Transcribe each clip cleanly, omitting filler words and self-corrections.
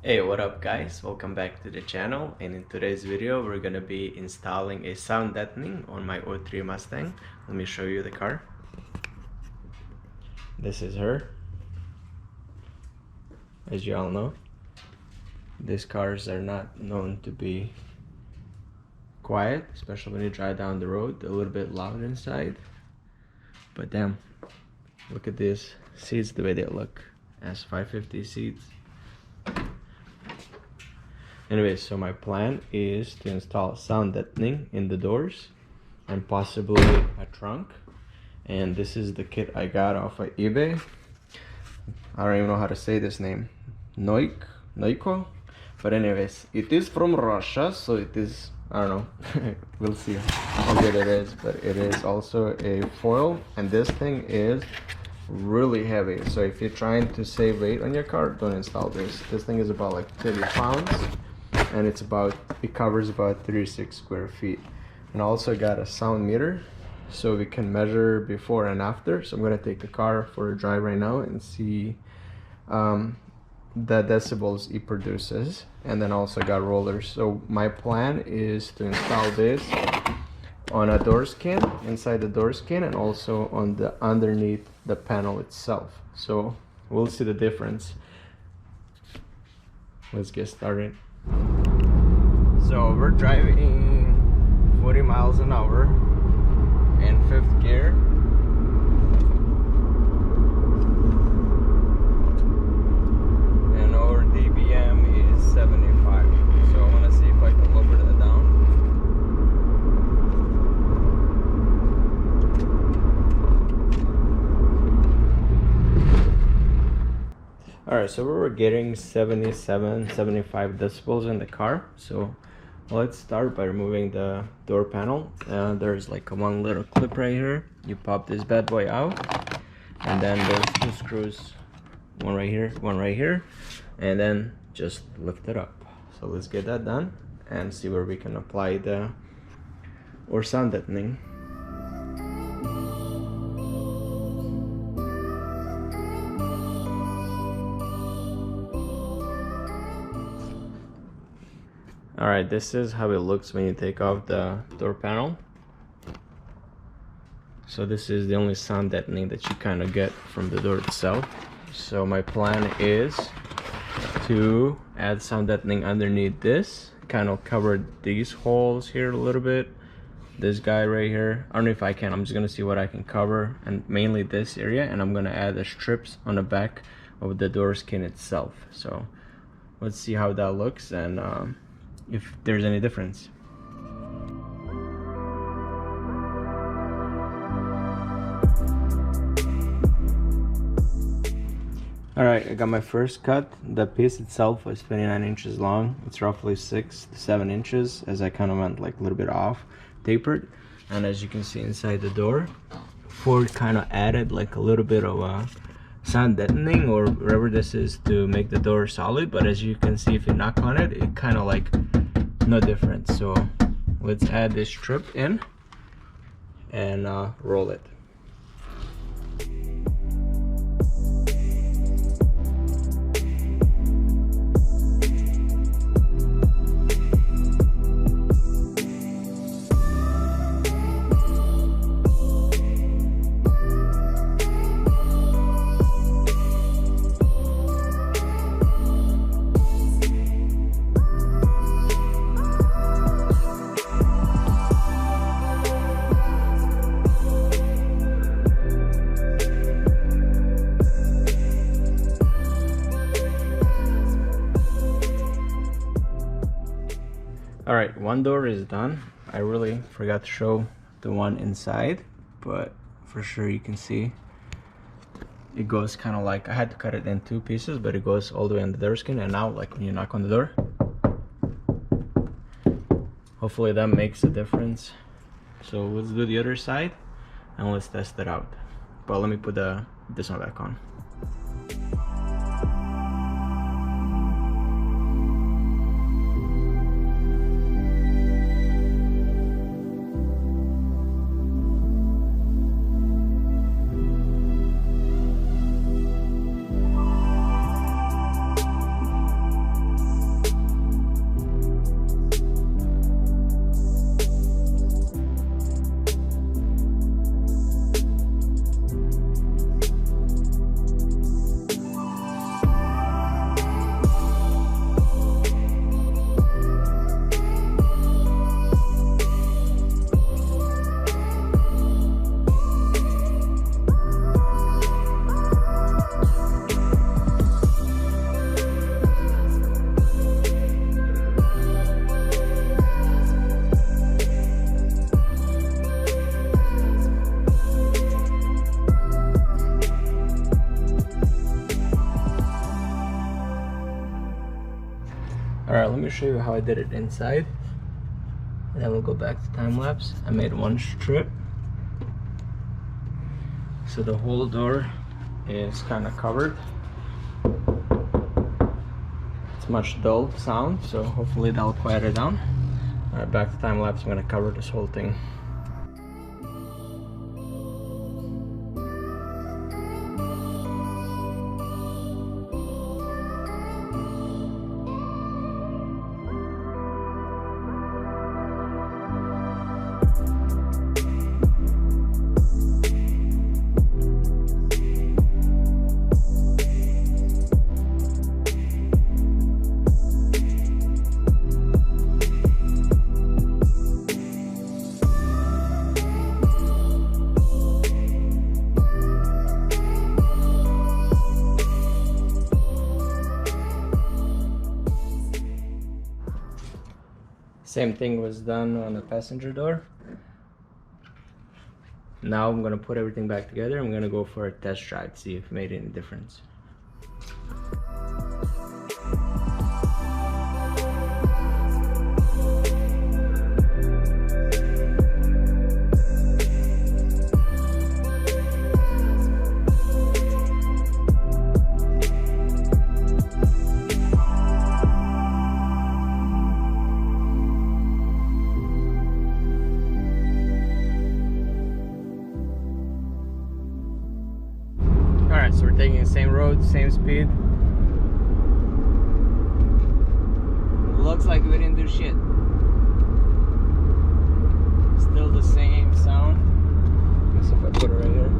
Hey, what up guys, welcome back to the channel, and in today's video we're gonna be installing a sound deadening on my '03 Mustang. Let me show you the car. This is her. As you all know, these cars are not known to be quiet, especially when you drive down the road. They're a little bit loud inside, but damn, look at these seats, the way they look. S550 seats. Anyway, so my plan is to install sound deadening in the doors and possibly a trunk. And this is the kit I got off of eBay. I don't even know how to say this name. Noico? But anyways, it is from Russia, so it is, I don't know. We'll see how good it is. But it is also a foil, and this thing is really heavy. So if you're trying to save weight on your car, don't install this. This thing is about like 30 pounds. And it covers about 36 square feet. And I also got a sound meter so we can measure before and after. So I'm gonna take the car for a drive right now and see the decibels it produces. And then also got rollers. So my plan is to install this on a door skin, inside the door skin, and also on the underneath the panel itself. So we'll see the difference. Let's get started. So we're driving 40 miles an hour in 5th gear. And our dBm is 75. So I want to see if I can lower that down. Alright, so we're getting 77, 75 decibels in the car. So let's start by removing the door panel. There's like one little clip right here. You pop this bad boy out, and then there's two screws, one right here, and then just lift it up. So let's get that done and see where we can apply our sound deadening. Alright, this is how it looks when you take off the door panel. So this is the only sound deadening that you kind of get from the door itself. So my plan is to add sound deadening underneath this, kind of cover these holes here a little bit, this guy right here. I don't know if I can, I'm just gonna see what I can cover, and mainly this area, and I'm gonna add the strips on the back of the door skin itself. So let's see how that looks and if there's any difference. Alright, I got my first cut. The piece itself was 29 inches long. It's roughly 6 to 7 inches, as I kind of went like a little bit off, tapered. And as you can see inside the door, Ford kind of added like a little bit of a sound deadening or whatever this is to make the door solid. But as you can see, if you knock on it, it kind of like no difference. So let's add this strip in and roll it. Alright, one door is done. I really forgot to show the one inside, but for sure you can see it goes kind of like, I had to cut it in two pieces, but it goes all the way on the door skin. And now like when you knock on the door, hopefully that makes a difference. So let's do the other side and let's test it out. But let me put this one back on. Alright, let me show you how I did it inside, and then we'll go back to time lapse. I made one strip, so the whole door is kind of covered. It's much dull sound, so hopefully that'll quiet it down. Alright, back to time lapse. I'm gonna cover this whole thing. Same thing was done on the passenger door. Now I'm gonna put everything back together. I'm gonna go for a test drive to see if it made any difference. Alright, so we're taking the same road, same speed. Looks like we didn't do shit. Still the same sound. Let's see if I put it right here.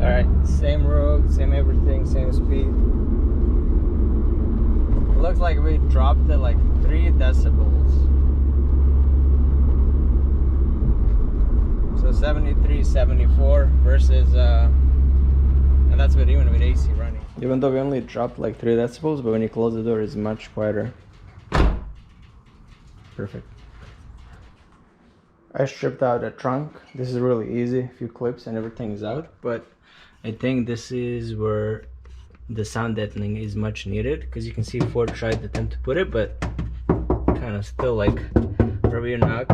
Alright, same road, same everything, same speed. Looks like we dropped it like 3 decibels. So 73, 74 versus and that's with even with AC running. Even though we only dropped like 3 decibels, but when you close the door it's much quieter. Perfect. I stripped out the trunk. This is really easy, a few clips and everything is out, but I think this is where the sound deadening is much needed, because you can see Ford tried to attempt to put it, but kind of still like wherever you knock,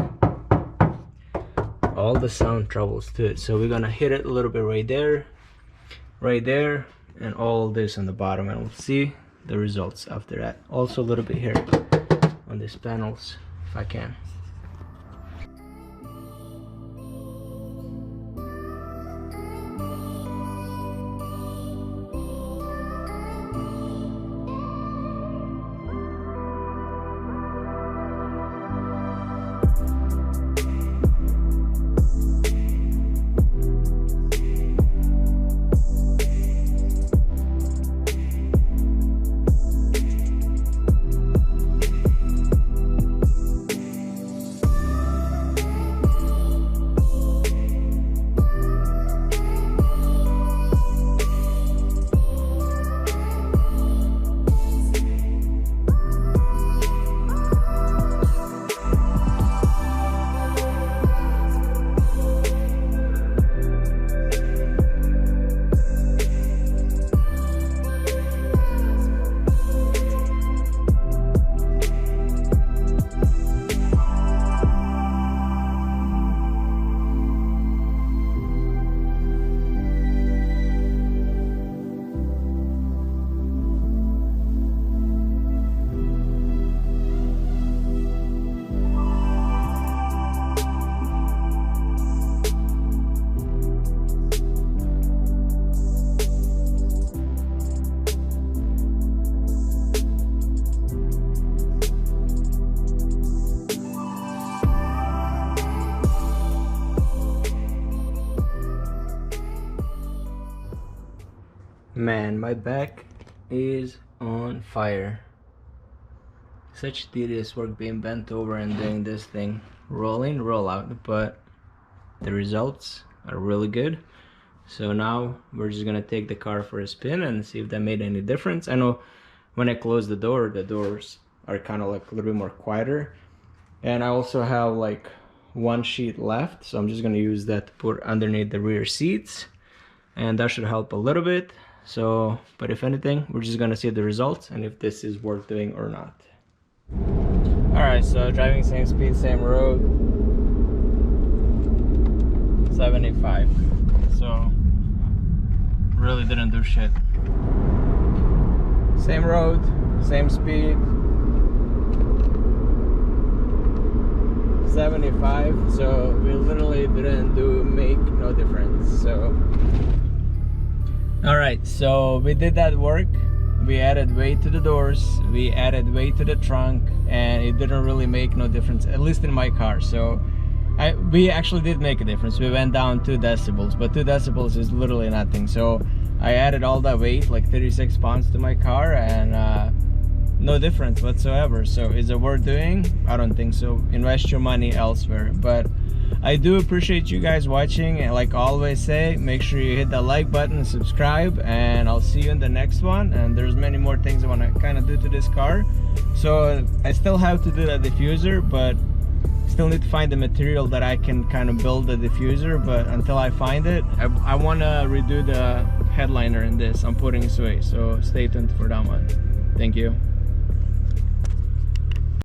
all the sound travels to it. So we're gonna hit it a little bit right there, and all this on the bottom, and we'll see the results after that. Also a little bit here on these panels if I can. Man, my back is on fire. Such tedious work being bent over and doing this thing. Roll in, roll out, but the results are really good. So now we're just gonna take the car for a spin and see if that made any difference. I know when I close the door, the doors are kind of like a little bit more quieter. And I also have like one sheet left, so I'm just gonna use that to put underneath the rear seats, and that should help a little bit. So, but if anything, we're just gonna see the results and if this is worth doing or not. All right, so driving same speed, same road, 75. So really didn't do shit. Same road, same speed, 75. So we literally didn't make no difference. So all right, so we did that work. We added weight to the doors, we added weight to the trunk, and it didn't really make no difference, at least in my car. So we actually did make a difference. We went down 2 decibels, but 2 decibels is literally nothing. So I added all that weight, like 36 pounds to my car, and no difference whatsoever. So is it worth doing? I don't think so. Invest your money elsewhere. But I do appreciate you guys watching, and like I always say, make sure you hit that like button and subscribe, and I'll see you in the next one. And there's many more things I want to kind of do to this car. So I still have to do the diffuser, but still need to find the material that I can kind of build the diffuser. But until I find it, I want to redo the headliner in this. I'm putting it away, so stay tuned for that one. Thank you.